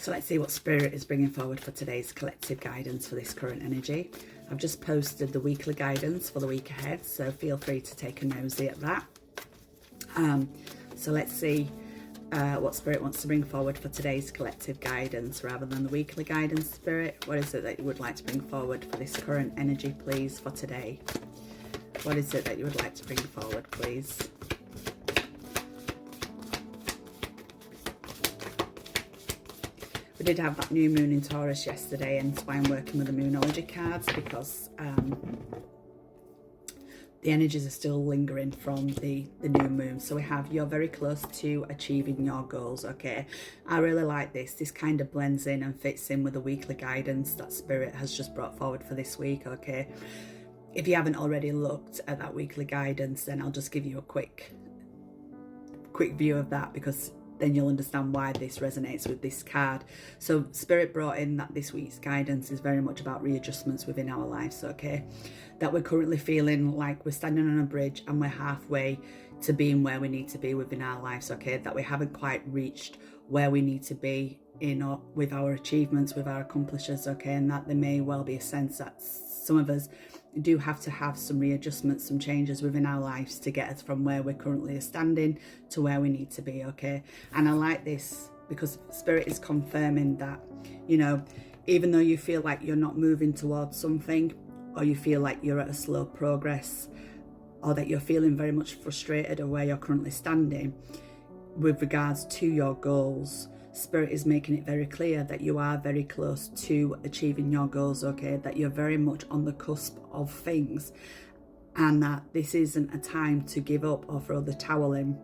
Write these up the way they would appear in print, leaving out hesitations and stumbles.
So let's see what Spirit is bringing forward for today's collective guidance for this current energy. I've just posted the weekly guidance for the week ahead, so feel free to take a nosy at that. So let's see what Spirit wants to bring forward for today's collective guidance rather than the weekly guidance. Spirit, what is it that you would like to bring forward for this current energy, please, for today? What is it that you would like to bring forward, please? We did have that new moon in Taurus yesterday, and that's why I'm working with the Moonology cards, because the energies are still lingering from the new moon. So we have, you're very close to achieving your goals, okay? I really like this. This kind of blends in and fits in with the weekly guidance that Spirit has just brought forward for this week, okay? If you haven't already looked at that weekly guidance, then I'll just give you a quick view of that, because then you'll understand why this resonates with this card. So Spirit brought in that this week's guidance is very much about readjustments within our lives, okay? That we're currently feeling like we're standing on a bridge and we're halfway to being where we need to be within our lives, okay? That we haven't quite reached where we need to be with our achievements, with our accomplishments, okay? And that there may well be a sense that some of us do have to have some readjustments, some changes within our lives to get us from where we're currently standing to where we need to be, okay? And I like this because Spirit is confirming that, you know, even though you feel like you're not moving towards something, or you feel like you're at a slow progress, or that you're feeling very much frustrated at where you're currently standing with regards to your goals, Spirit is making it very clear that you are very close to achieving your goals, okay? That you're very much on the cusp of things, and that this isn't a time to give up or throw the towel in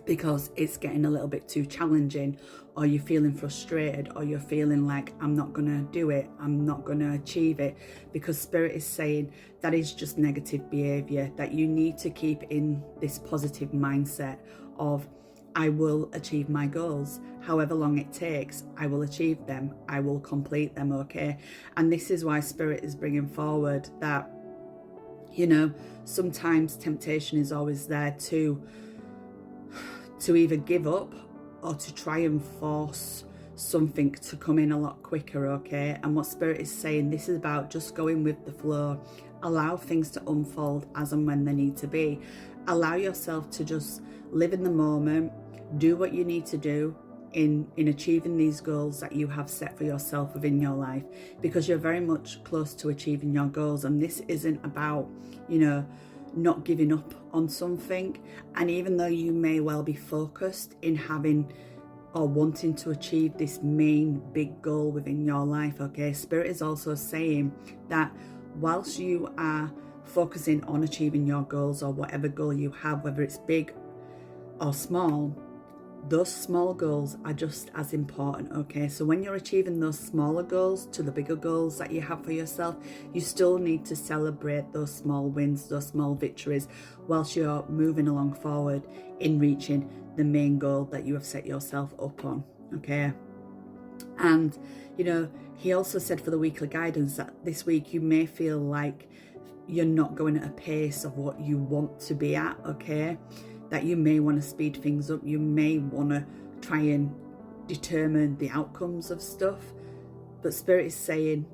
because it's getting a little bit too challenging, or you're feeling frustrated, or you're feeling like, I'm not going to do it, I'm not going to achieve it, because Spirit is saying that is just negative behavior, that you need to keep in this positive mindset of, I will achieve my goals. However long it takes, I will achieve them. I will complete them, okay? And this is why Spirit is bringing forward that, you know, sometimes temptation is always there to either give up or to try and force something to come in a lot quicker, okay? And what Spirit is saying, this is about just going with the flow. Allow things to unfold as and when they need to be. Allow yourself to just live in the moment, do what you need to do in achieving these goals that you have set for yourself within your life, because you're very much close to achieving your goals. And this isn't about, you know, not giving up on something. And even though you may well be focused in having or wanting to achieve this main big goal within your life, okay, Spirit is also saying that whilst you are focusing on achieving your goals, or whatever goal you have, whether it's big or small, those small goals are just as important, okay? So when you're achieving those smaller goals to the bigger goals that you have for yourself, you still need to celebrate those small wins, those small victories, whilst you're moving along forward in reaching the main goal that you have set yourself up on, okay? And, you know, he also said for the weekly guidance that this week you may feel like you're not going at a pace of what you want to be at, okay? That you may want to speed things up. You may want to try and determine the outcomes of stuff. But Spirit is saying,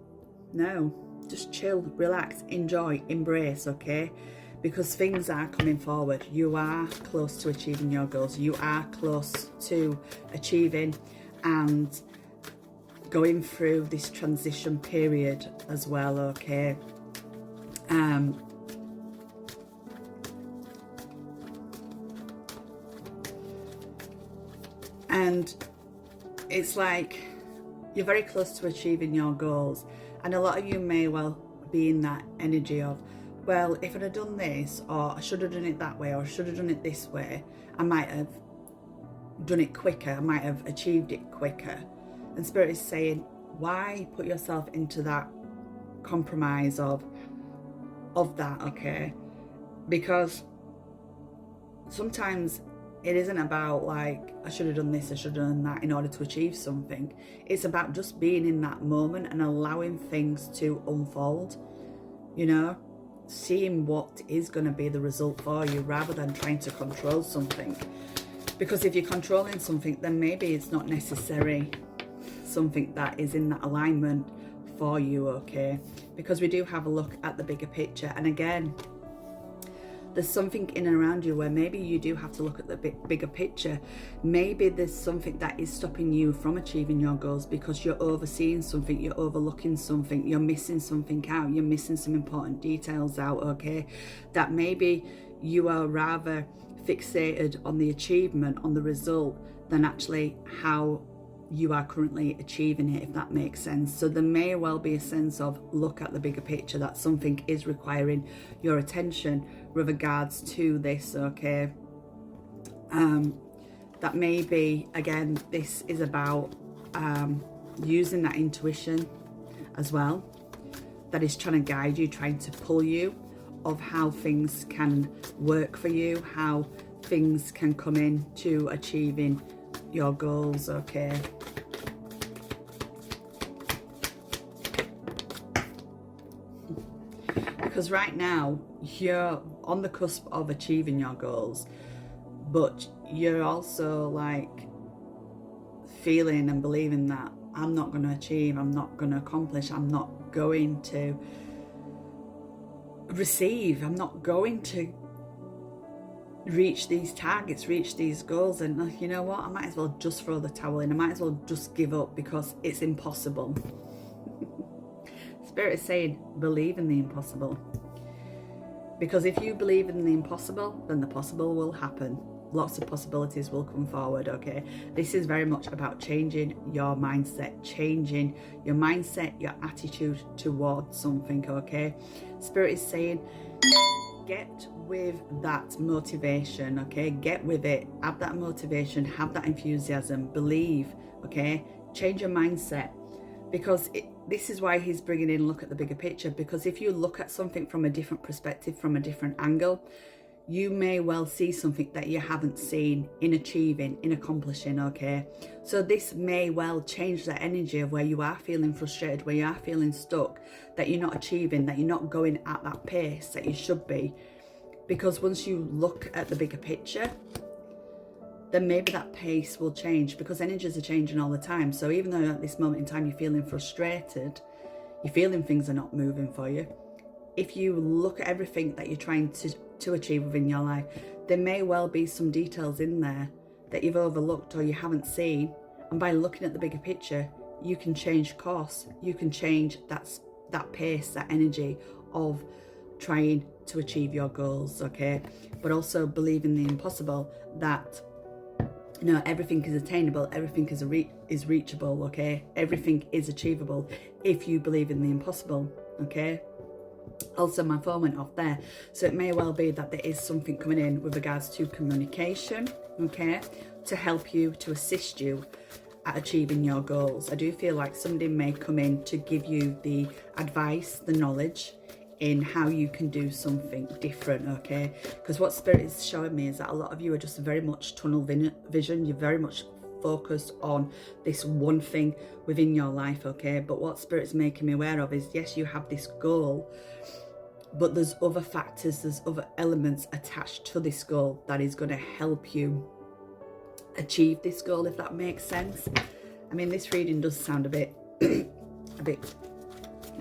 no, just chill, relax, enjoy, embrace, okay? Because things are coming forward. You are close to achieving your goals. You are close to achieving and going through this transition period as well, okay? And it's like you're very close to achieving your goals, and a lot of you may well be in that energy of, well, if I'd have done this, or I should have done it that way, or I should have done it this way, I might have done it quicker, I might have achieved it quicker. And Spirit is saying, why put yourself into that compromise of that, okay? Because sometimes it isn't about like, I should have done this, I should have done that in order to achieve something. It's about just being in that moment and allowing things to unfold, you know, seeing what is going to be the result for you rather than trying to control something. Because if you're controlling something, then maybe it's not necessary. something that is in that alignment for you, okay? Because we do have a look at the bigger picture, and again, there's something in and around you where maybe you do have to look at the bigger picture. Maybe there's something that is stopping you from achieving your goals because you're overseeing something, you're overlooking something, you're missing something out, you're missing some important details out, okay? That maybe you are rather fixated on the achievement, on the result, than actually how you are currently achieving it, if that makes sense. So there may well be a sense of look at the bigger picture, that something is requiring your attention with regards to this, okay? That may be, again, this is about using that intuition as well, that is trying to guide you, trying to pull you of how things can work for you, how things can come in to achieving your goals, okay? Because right now you're on the cusp of achieving your goals, but you're also like feeling and believing that I'm not going to achieve, I'm not going to accomplish, I'm not going to receive, I'm not going to reach these targets, reach these goals, and you know what, I might as well just throw the towel in, I might as well just give up because it's impossible. Spirit is saying believe in the impossible, because if you believe in the impossible, then the possible will happen. Lots of possibilities will come forward, okay? This is very much about changing your mindset, changing your mindset, your attitude towards something, okay? Spirit is saying get with that motivation, okay? Get with it, have that motivation, have that enthusiasm, believe, okay? Change your mindset, because this is why he's bringing in look at the bigger picture, because if you look at something from a different perspective, from a different angle, you may well see something that you haven't seen in achieving, in accomplishing, okay? So this may well change the energy of where you are feeling frustrated, where you are feeling stuck, that you're not achieving, that you're not going at that pace that you should be. Because once you look at the bigger picture, then maybe that pace will change, because energies are changing all the time. So even though at this moment in time you're feeling frustrated, you're feeling things are not moving for you, if you look at everything that you're trying to achieve within your life, there may well be some details in there that you've overlooked or you haven't seen, and by looking at the bigger picture, you can change course, you can change that pace, that energy of trying to achieve your goals, okay? But also believe in the impossible, that you know, everything is attainable, everything is reachable, okay? Everything is achievable if you believe in the impossible, okay? Also, my phone went off there, so it may well be that there is something coming in with regards to communication, okay, to help you, to assist you at achieving your goals. I do feel like somebody may come in to give you the advice, the knowledge in how you can do something different, okay? Because what Spirit is showing me is that a lot of you are just very much tunnel vision. You're very much focused on this one thing within your life, okay? But what Spirit's making me aware of is, yes, you have this goal, but there's other factors, there's other elements attached to this goal that is going to help you achieve this goal, if that makes sense. I mean, this reading does sound a bit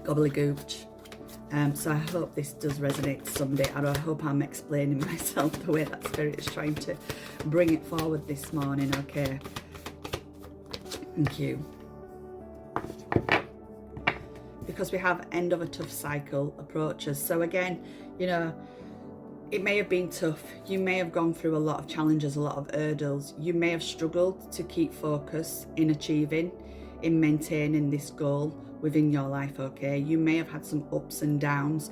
gobbledygooch. So I hope this does resonate to somebody, and I hope I'm explaining myself the way that Spirit is trying to bring it forward this morning, okay? Thank you. Because we have end of a tough cycle approaches. So again, you know, it may have been tough. You may have gone through a lot of challenges, a lot of hurdles. You may have struggled to keep focus in achieving, in maintaining this goal within your life, okay? You may have had some ups and downs.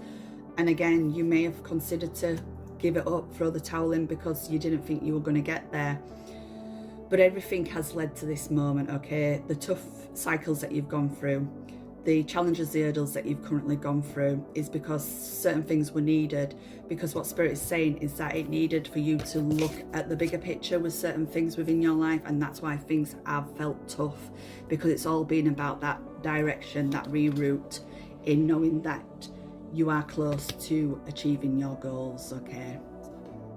And again, you may have considered to give it up, throw the towel in, because you didn't think you were going to get there. But everything has led to this moment, okay? The tough cycles that you've gone through, the challenges, the hurdles that you've currently gone through, is because certain things were needed. Because what Spirit is saying is that it needed for you to look at the bigger picture with certain things within your life, and that's why things have felt tough, because it's all been about that direction, that reroute, in knowing that you are close to achieving your goals, okay?